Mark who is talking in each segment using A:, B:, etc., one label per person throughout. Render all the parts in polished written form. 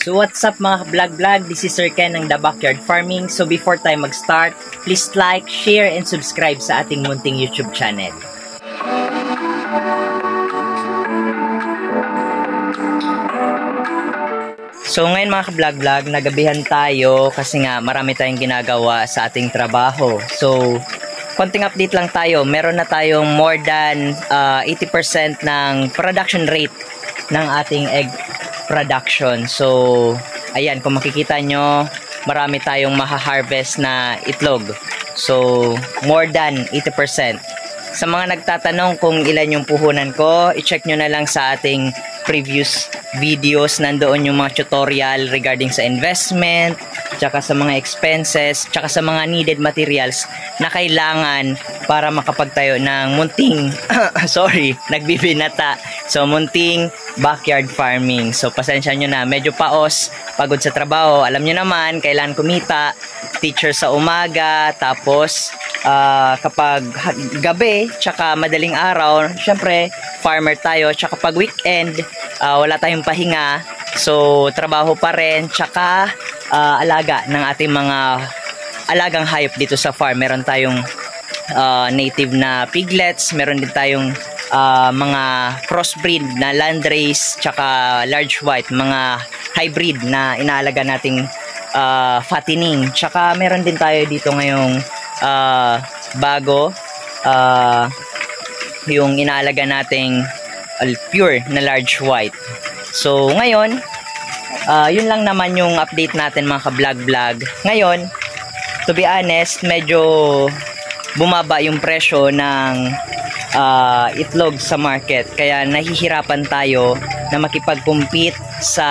A: So what's up mga vlog? This is Sir Ken ng The Backyard Farming. So before tayo mag-start, please like, share, and subscribe sa ating munting YouTube channel. So ngayon mga vlog, nagabihan tayo kasi nga marami tayong ginagawa sa ating trabaho. So konting update lang tayo. Meron na tayong more than 80% ng production rate ng ating egg production. So ayan, kung makikita nyo, marami tayong maha-harvest na itlog. So more than 80%. Sa mga nagtatanong kung ilan yung puhunan ko, i-check nyo na lang sa ating previous videos. Nandoon yung mga tutorial regarding sa investment, tsaka sa mga expenses, tsaka sa mga needed materials na kailangan para makapagtayo ng munting nagbibinata. So munting backyard farming. So pasensya nyo na, medyo paos, pagod sa trabaho. Alam nyo naman, kailangan kumita, teacher sa umaga, tapos kapag gabi, tsaka madaling araw, syempre farmer tayo, tsaka pag weekend, wala tayong pahinga. So trabaho pa rin, tsaka alaga ng ating mga alagang hayop dito sa farm. Meron tayong native na piglets, meron din tayong mga crossbreed na landrace, tsaka large white, mga hybrid na inaalaga nating fattening. Tsaka meron din tayo dito ngayong bago, yung inaalaga nating pure na large white. So ngayon, yun lang naman yung update natin mga ka-vlog. Ngayon, to be honest, medyo bumaba yung presyo ng itlog sa market, kaya nahihirapan tayo na makipag-compete sa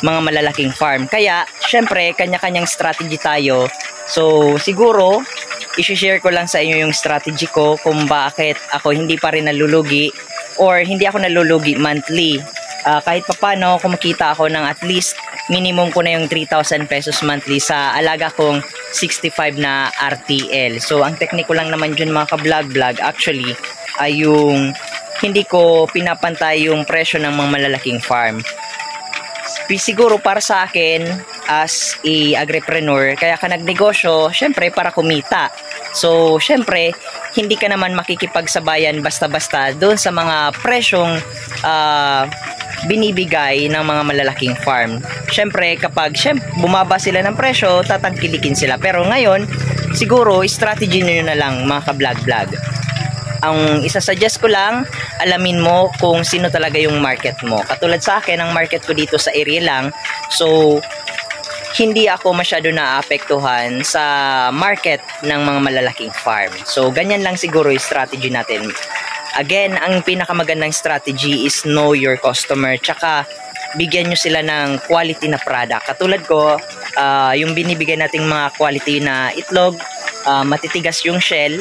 A: mga malalaking farm. Kaya syempre kanya-kanyang strategy tayo. So siguro i-share ko lang sa inyo yung strategy ko kung bakit ako hindi pa rin nalulugi, or hindi ako nalulugi monthly. Kahit papano kumikita ako ng at least minimum ko na yung 3,000 pesos monthly sa alaga kong 65 na RTL. So ang tekniko lang naman dyan mga ka-vlog actually ay yung hindi ko pinapantay yung presyo ng mga malalaking farm. Siguro para sa akin as a agripreneur, kaya ka nagnegosyo, syempre para kumita. So syempre hindi ka naman makikipagsabayan basta-basta doon sa mga presyong binibigay ng mga malalaking farm. Syempre kapag bumaba sila ng presyo, tatangkilikin sila. Pero ngayon siguro strategy nyo na lang mga ka-vlog. Ang isasuggest ko lang, alamin mo kung sino talaga yung market mo. Katulad sa akin, ang market ko dito sa area lang. So hindi ako masyado naapektuhan sa market ng mga malalaking farm. So ganyan lang siguro yung strategy natin. Again, ang pinakamagandang strategy is know your customer, tsaka bigyan nyo sila ng quality na product. Katulad ko, yung binibigay nating mga quality na itlog, matitigas yung shell.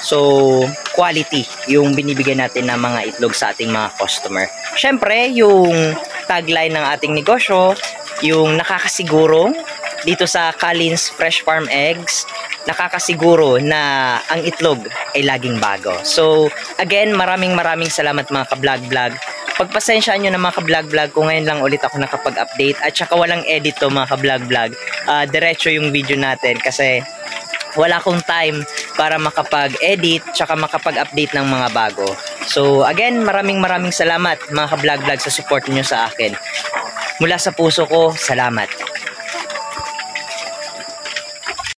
A: So quality yung binibigay natin ng mga itlog sa ating mga customer. Syempre, yung tagline ng ating negosyo, yung nakakasiguro dito sa Collins Fresh Farm Eggs, nakakasiguro na ang itlog ay laging bago. So again, maraming salamat mga ka-vlog. Pagpasensyaan nyo na mga ka-vlog kung ngayon lang ulit ako nakapag-update, at saka walang edit to mga ka-vlog. Diretso yung video natin kasi wala akong time para makapag-edit tsaka makapag-update ng mga bago. So again, maraming salamat mga ka-vlog sa support niyo sa akin. Mula sa puso ko, salamat.